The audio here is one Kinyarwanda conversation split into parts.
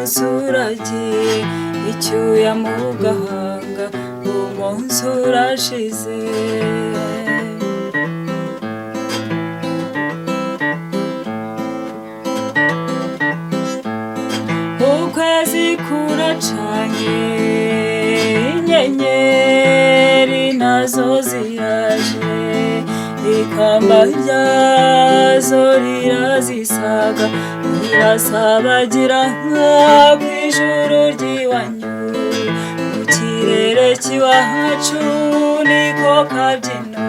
umunsi uragiye icyuya mu gahanga umunsi urashize ukwezi kuracanye inyenyeri nazo ziraje ikamba ryazo rirazisaga rirasabagirana kw'ijuru ry'iwanyu mu kirere cy'iwacu niko kabyino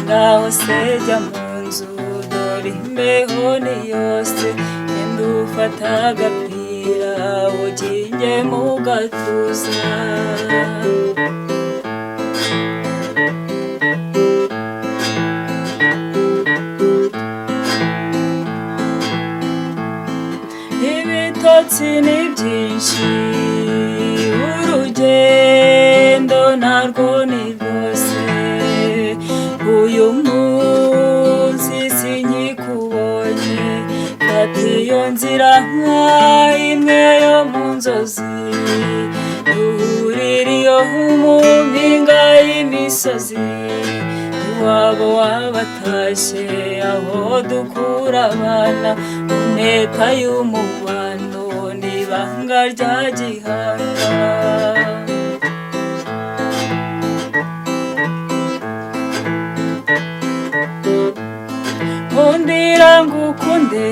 ngaho se jya mu nzu dore imbeho ni yose genda ufata agapira uginge mu gatuza ibitotsi ni byinshi urugendo narwo ni rwose uyu munsi sinkikubonye fata iyo nzira imwe yo mu nzozi duhurira iyo mu mpinga y'imisozi iwabo wabatashye aho dukura abana mu nteka y'umubano n'ibanga rya gihanga nkundira ngukunde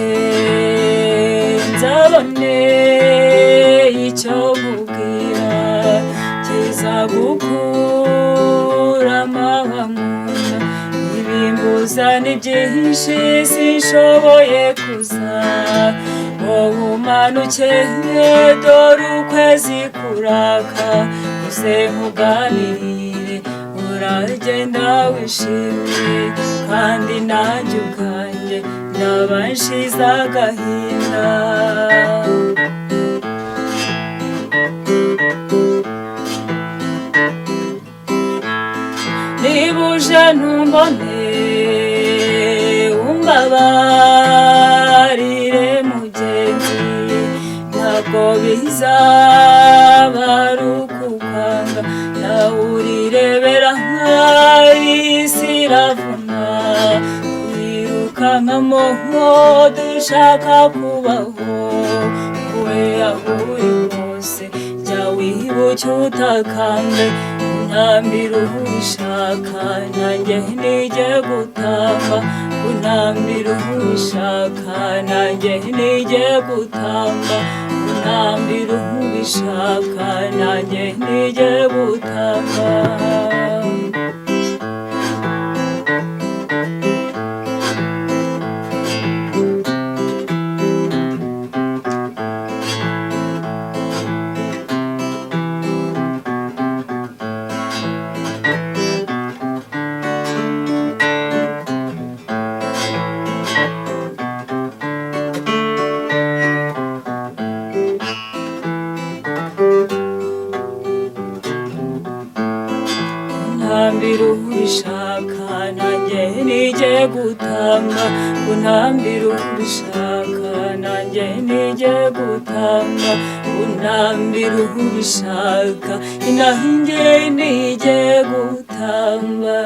nzabone icyo nkubwira kizagukura amahwa mu nda ibimbuza ni byinshi sinshoboye kuza wowe umanuke dore ukwezi kuraka uze nkuganirire uragenda wishimye kandi nanjye ubwanjye ndaba nshize agahinda niba uje ntumbone umbabarire mugenzi ntabwo bizaba ari ukukwanga nawe urirebera nk'isi iravuna twirukankamo dushaka kubaho wowe aho uri hose jya wibuke utakambe unambira ubishaka nanjye nijye gutamba unambira ubishaka nanjye nijye gutamba unambira ubishaka nanjye nijye gutamba unambira ubishaka nanjye nijye gutamba unambira ubishaka nanjye nijye gutamba unambira ubishaka nanjye nijye gutamba